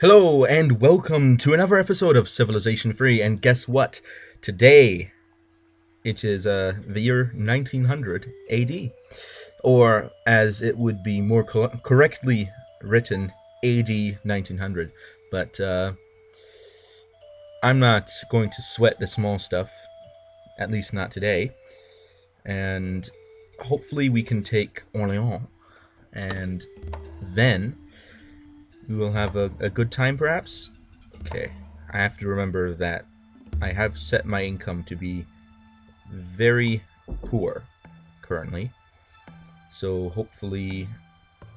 Hello and welcome to another episode of Civilization Free. And guess what? Today it is the year 1900 AD, or as it would be more correctly written, AD 1900. But I'm not going to sweat the small stuff, at least not today. And hopefully we can take Orléans, and then we will have a good time, perhaps? Okay, I have to remember that I have set my income to be very poor currently. So hopefully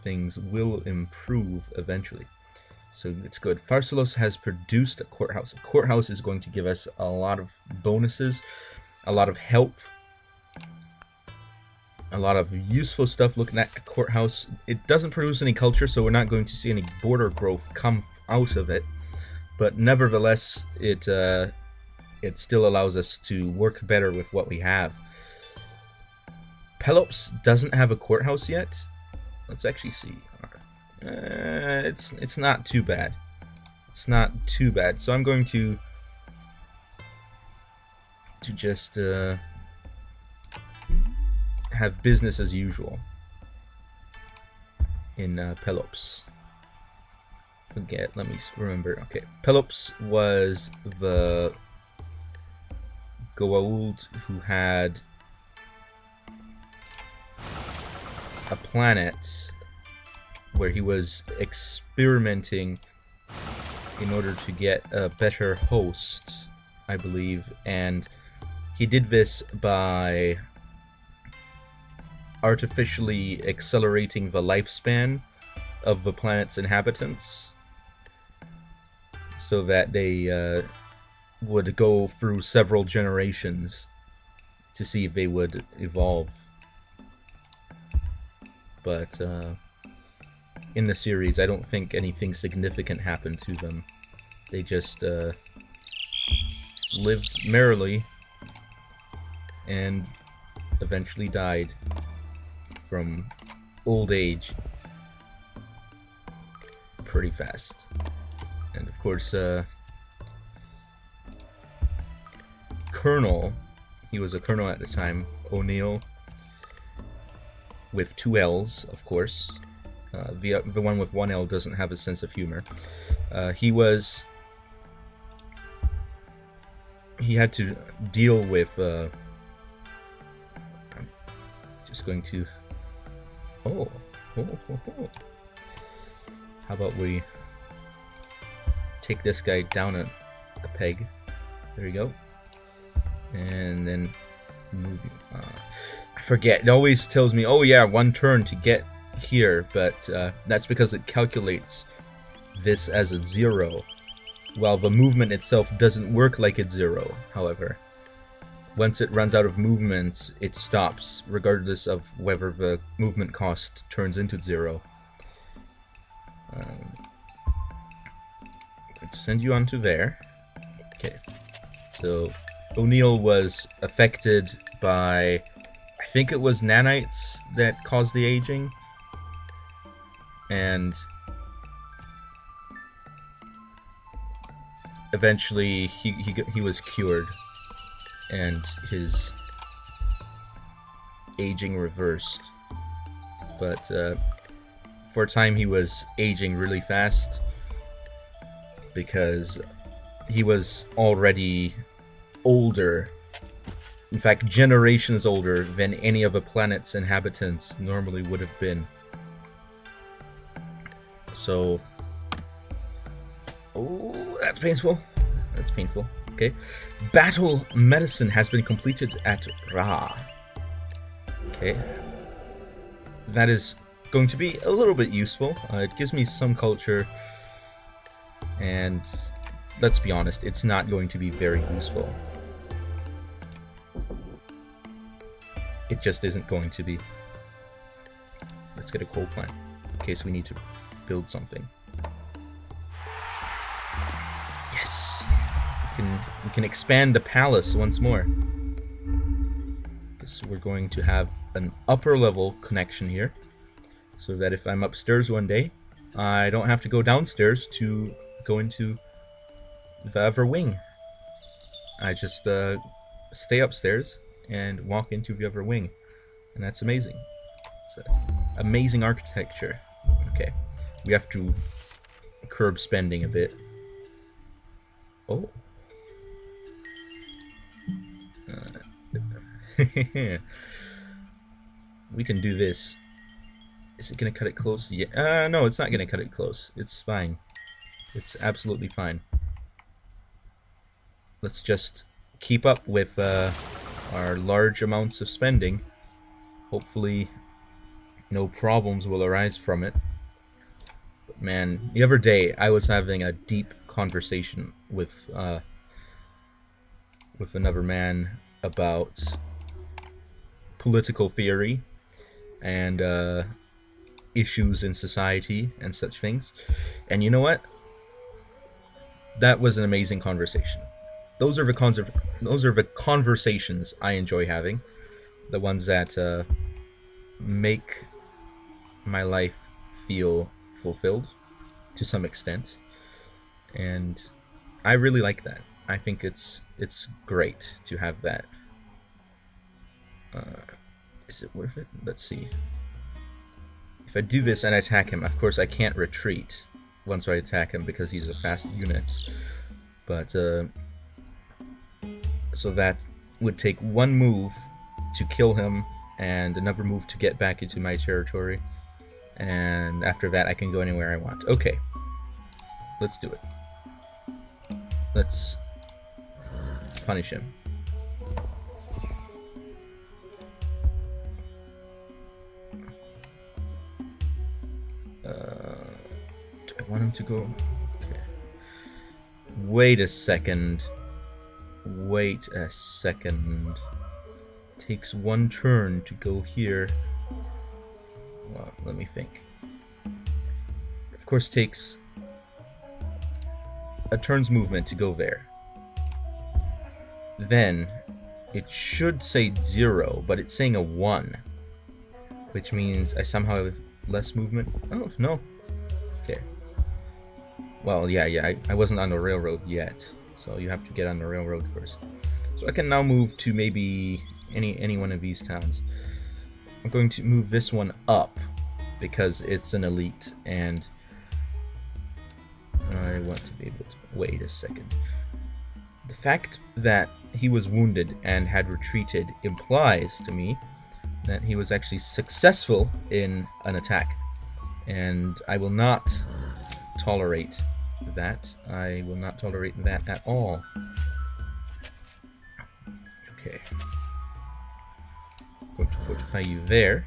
things will improve eventually. So it's good. Pharsalos has produced a courthouse. A courthouse is going to give us a lot of bonuses, a lot of help, a lot of useful stuff looking at a courthouse. It doesn't produce any culture, so we're not going to see any border growth come out of it. But nevertheless, it still allows us to work better with what we have. Pelops doesn't have a courthouse yet. Let's actually see. It's not too bad. It's not too bad. So I'm going to just have business as usual in Pelops. Let me remember. Okay, Pelops was the Goa'uld who had a planet where he was experimenting in order to get a better host, I believe, and he did this by artificially accelerating the lifespan of the planet's inhabitants so that they would go through several generations to see if they would evolve. But in the series, I don't think anything significant happened to them. They just lived merrily and eventually died from old age pretty fast. And of course, Colonel, he was a colonel at the time, O'Neill, with two L's, of course. The one with one L doesn't have a sense of humor. He had to deal with I'm just going to how about we take this guy down a peg. There you go. And then move. I forget. It always tells me, oh yeah, one turn to get here, but that's because it calculates this as a 0, while the movement itself doesn't work like it's 0, however. Once it runs out of movements, it stops, regardless of whether the movement cost turns into 0. Let's send you onto there. Okay. So, O'Neill was affected by, I think it was nanites that caused the aging. And eventually he was cured. And his aging reversed. But for a time he was aging really fast because he was already older. In fact, generations older than any of the planet's inhabitants normally would have been. So, oh, that's painful. That's painful. Okay. Battle medicine has been completed at Ra. Okay. That is going to be a little bit useful. It gives me some culture. And let's be honest, it's not going to be very useful. It just isn't going to be. Let's get a coal plant in case we need to build something. Yes! We can expand the palace once more. So we're going to have an upper level connection here, so that if I'm upstairs one day, I don't have to go downstairs to go into the other wing. I just stay upstairs and walk into the other wing, and that's amazing. It's amazing architecture. Okay, we have to curb spending a bit. Oh. We can do this. Is it gonna cut it close? Yeah. No, it's not gonna cut it close. It's fine. It's absolutely fine. Let's just keep up with our large amounts of spending. Hopefully, no problems will arise from it. But man, the other day I was having a deep conversation with another man about political theory and issues in society and such things. And you know what? That was an amazing conversation. Those are the conversations I enjoy having. The ones that make my life feel fulfilled to some extent. And I really like that. I think it's great to have that. Is it worth it? Let's see. If I do this and attack him, of course I can't retreat once I attack him because he's a fast unit. But so that would take one move to kill him and another move to get back into my territory. And after that I can go anywhere I want. Okay. Let's do it. Let's punish him. Do I want him to go? Okay. Wait a second. Wait a second. Takes one turn to go here. Well, let me think. Of course, takes a turn's movement to go there. Then it should say 0, but it's saying a 1, which means I somehow have less movement. Oh, no. Okay. Well, yeah, I wasn't on the railroad yet, so you have to get on the railroad first. So I can now move to maybe any one of these towns. I'm going to move this one up because it's an elite, and I want to be able to... Wait a second. The fact that he was wounded and had retreated implies to me that he was actually successful in an attack. And I will not tolerate that. I will not tolerate that at all. Okay. I'm going to fortify you there.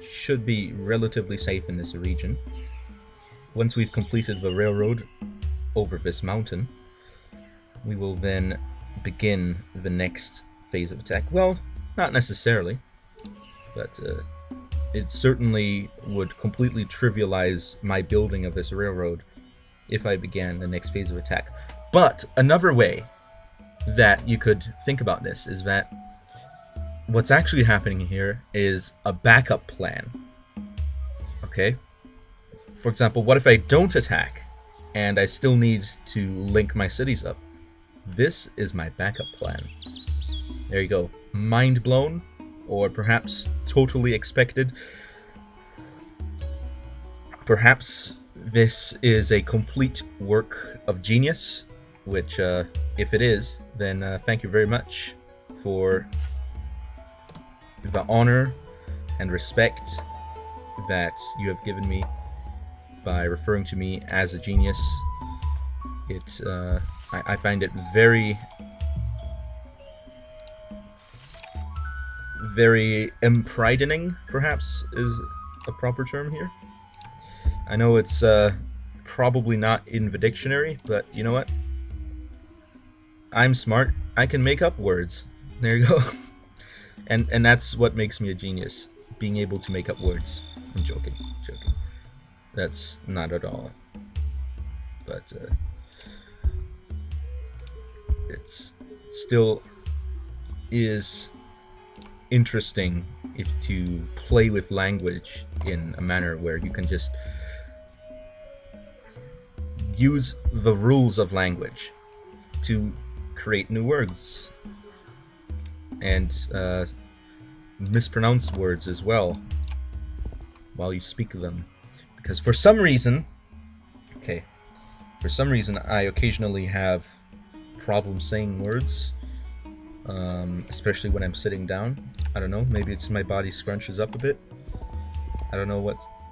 Should be relatively safe in this region. Once we've completed the railroad over this mountain, we will then begin the next phase of attack. Well, not necessarily, but it certainly would completely trivialize my building of this railroad if I began the next phase of attack. But another way that you could think about this is that what's actually happening here is a backup plan. Okay? For example, what if I don't attack and I still need to link my cities up? This is my backup plan. There you go. Mind blown, or perhaps totally expected. Perhaps this is a complete work of genius, which, if it is, then thank you very much for the honor and respect that you have given me by referring to me as a genius. I find it very, very empridening, perhaps, is a proper term here. I know it's probably not in the dictionary, but you know what? I'm smart. I can make up words. There you go. And that's what makes me a genius, being able to make up words. I'm joking. That's not at all. But it's still is interesting if to play with language in a manner where you can just use the rules of language to create new words and mispronounce words as well while you speak them. Because for some reason, I occasionally have problems saying words, especially when I'm sitting down. I don't know, maybe it's my body scrunches up a bit. I don't know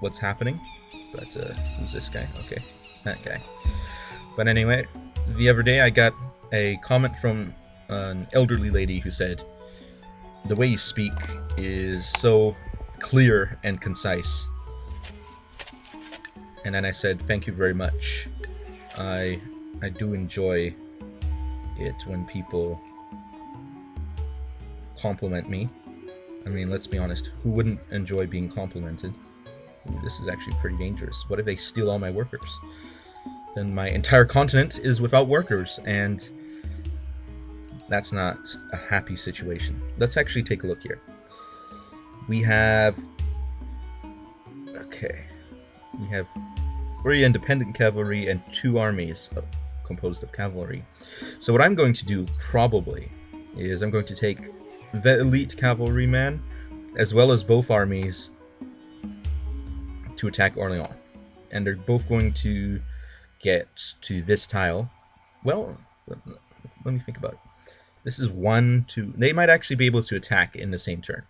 what's happening, but who's this guy? Okay, it's that guy. But anyway, the other day I got a comment from an elderly lady who said, "The way you speak is so clear and concise." And then I said, "Thank you very much. I do enjoy it when people compliment me. I mean, let's be honest, who wouldn't enjoy being complimented? Ooh, this is actually pretty dangerous. What if they steal all my workers? Then my entire continent is without workers, and that's not a happy situation." Let's actually take a look here. We have 3 independent cavalry and 2 armies composed of cavalry. So what I'm going to do probably is I'm going to take the elite cavalryman as well as both armies to attack Orleans. And they're both going to get to this tile. Well, let me think about it. This is 1, 2... They might actually be able to attack in the same turn,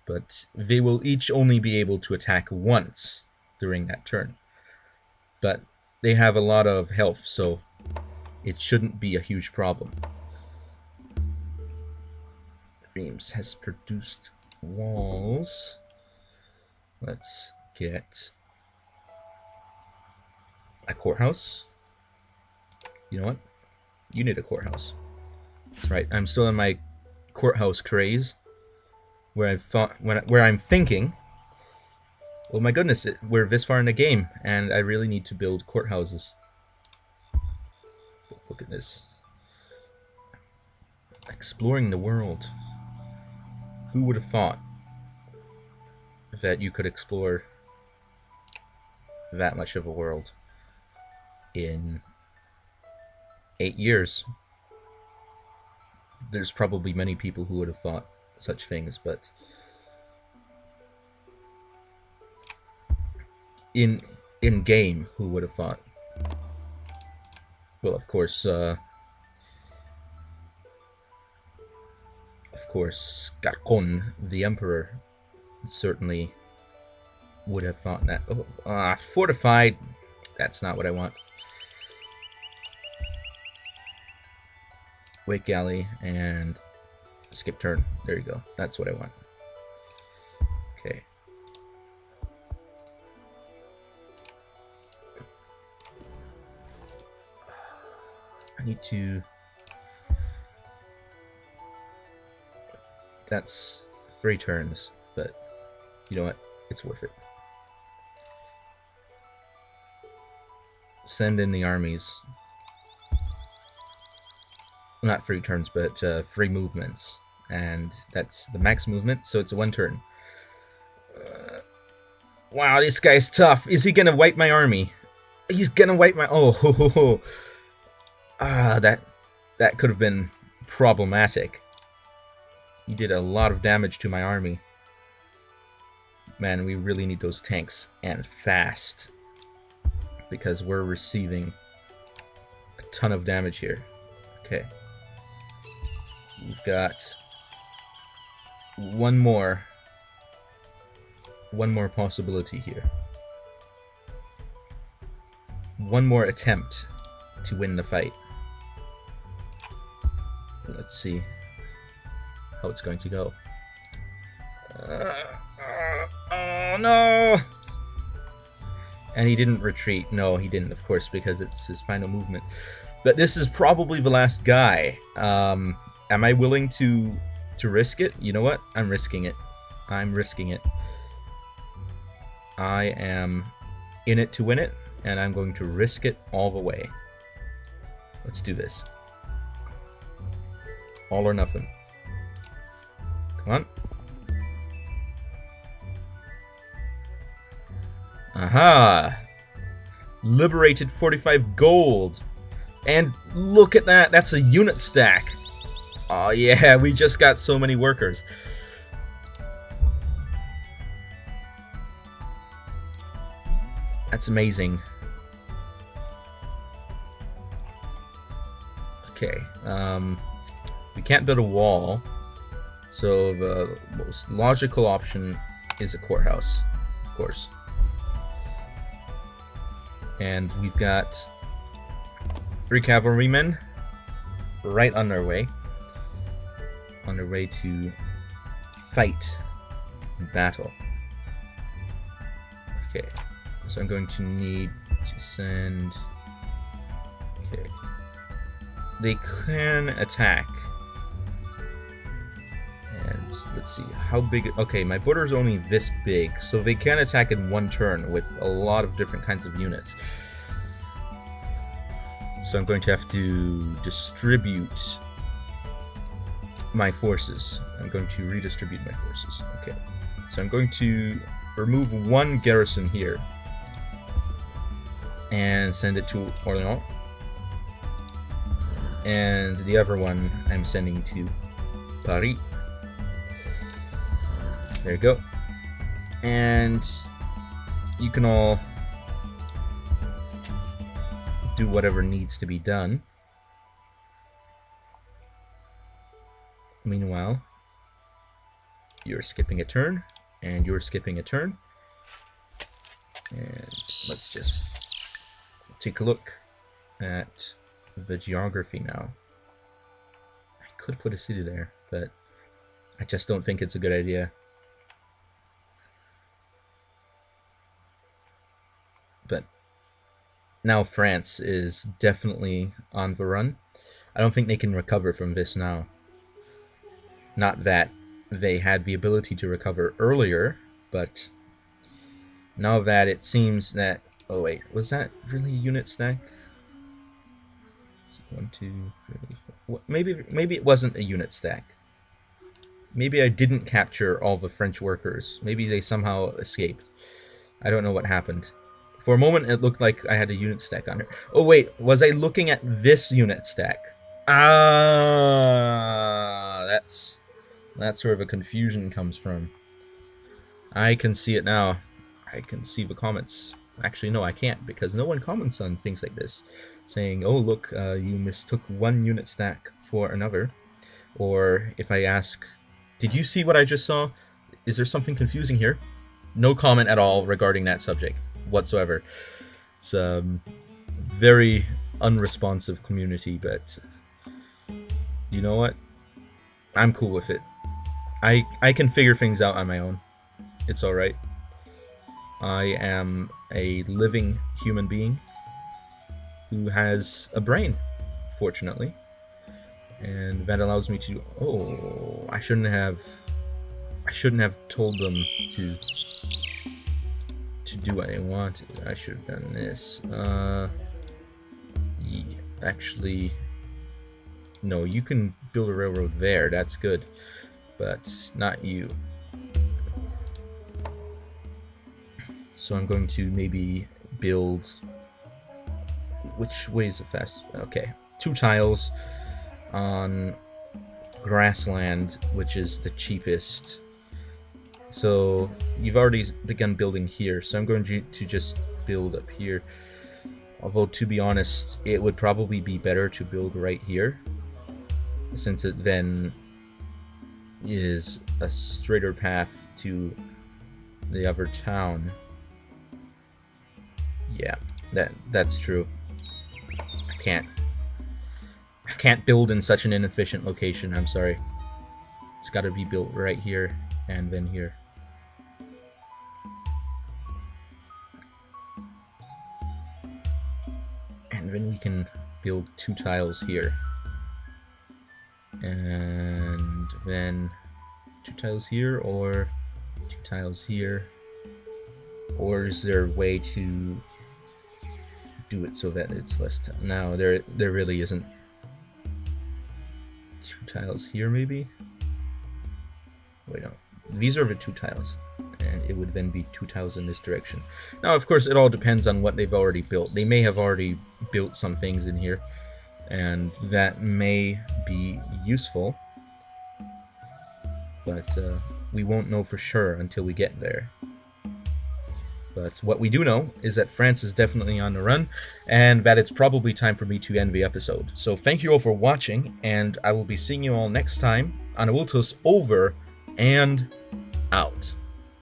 but they will each only be able to attack once during that turn. But they have a lot of health, so it shouldn't be a huge problem. Reims has produced walls. Let's get a courthouse. You know what? You need a courthouse. That's right. I'm still in my courthouse craze, where I'm thinking, oh my goodness, we're this far in the game, and I really need to build courthouses. Look at this. Exploring the world. Who would have thought that you could explore that much of a world in 8 years? There's probably many people who would have thought such things, but in game, who would have thought? Well, of course, Garcon, the Emperor, certainly would have thought that. Oh, fortified. That's not what I want. Wait galley and skip turn. There you go. That's what I want. Okay. I need to... That's 3 turns, but you know what? It's worth it. Send in the armies. Not 3 turns, but 3 movements. And that's the max movement, so it's a 1 turn. Wow, this guy's tough. Is he gonna wipe my army? He's gonna wipe my... Oh, ho, ho, ho. That could have been problematic. He did a lot of damage to my army. Man, we really need those tanks, and fast. Because we're receiving a ton of damage here. Okay. We've got one more possibility here. One more attempt to win the fight. Let's see how it's going to go. Oh no! And he didn't retreat. No, he didn't, of course, because it's his final movement. But this is probably the last guy. Am I willing to risk it? You know what? I'm risking it. I'm risking it. I am in it to win it, and I'm going to risk it all the way. Let's do this. All or nothing. Come on. Aha! Liberated 45 gold. And look at that, that's a unit stack. Oh yeah, we just got so many workers. That's amazing. Okay, we can't build a wall, so the most logical option is a courthouse, of course. And we've got 3 cavalrymen right on their way to fight in battle. Okay, so I'm going to need to send... Okay, they can attack. And let's see, how big... Okay, my border is only this big, so they can attack in one turn with a lot of different kinds of units. So I'm going to have to distribute my forces. I'm going to redistribute my forces. Okay, so I'm going to remove 1 garrison here and send it to Orleans. And the other one I'm sending to Paris. There you go. And you can all do whatever needs to be done. Meanwhile, you're skipping a turn, and you're skipping a turn. And let's just take a look at the geography now. I could put a city there, but I just don't think it's a good idea. But now France is definitely on the run. I don't think they can recover from this now. Not that they had the ability to recover earlier, but now that it seems that... Oh wait, was that really a unit stack? 1, 2, 3, 4... Maybe it wasn't a unit stack. Maybe I didn't capture all the French workers. Maybe they somehow escaped. I don't know what happened. For a moment, it looked like I had a unit stack on it. Oh wait, was I looking at this unit stack? Ah, that's where the confusion comes from. I can see it now. I can see the comments. Actually, no, I can't, because no one comments on things like this, saying, oh, look, you mistook 1 unit stack for another. Or if I ask, did you see what I just saw? Is there something confusing here? No comment at all regarding that subject whatsoever. It's a very unresponsive community, but you know what? I'm cool with it. I can figure things out on my own. It's alright. I am a living human being who has a brain, fortunately. And that allows me to... Oh, I shouldn't have told them to do what I wanted. I should have done this. Yeah, actually, no, you can build a railroad there. That's good. But not you. So I'm going to maybe build... Which way is the fast? Okay. 2 tiles on grassland, which is the cheapest. So you've already begun building here, so I'm going to just build up here. Although, to be honest, it would probably be better to build right here, since it then is a straighter path to the other town. Yeah, that's true. I can't build in such an inefficient location, I'm sorry. It's got to be built right here and then here. And then we can build 2 tiles here. And then 2 tiles here, or 2 tiles here. Or is there a way to do it so that it's less time? No, there really isn't. 2 tiles here, maybe? Wait, no. These are the 2 tiles. and it would then be 2 tiles in this direction. Now, of course, it all depends on what they've already built. They may have already built some things in here, and that may be useful, but we won't know for sure until we get there. But what we do know is that France is definitely on the run, and that it's probably time for me to end the episode. So thank you all for watching, and I will be seeing you all next time. Anavultus over and out.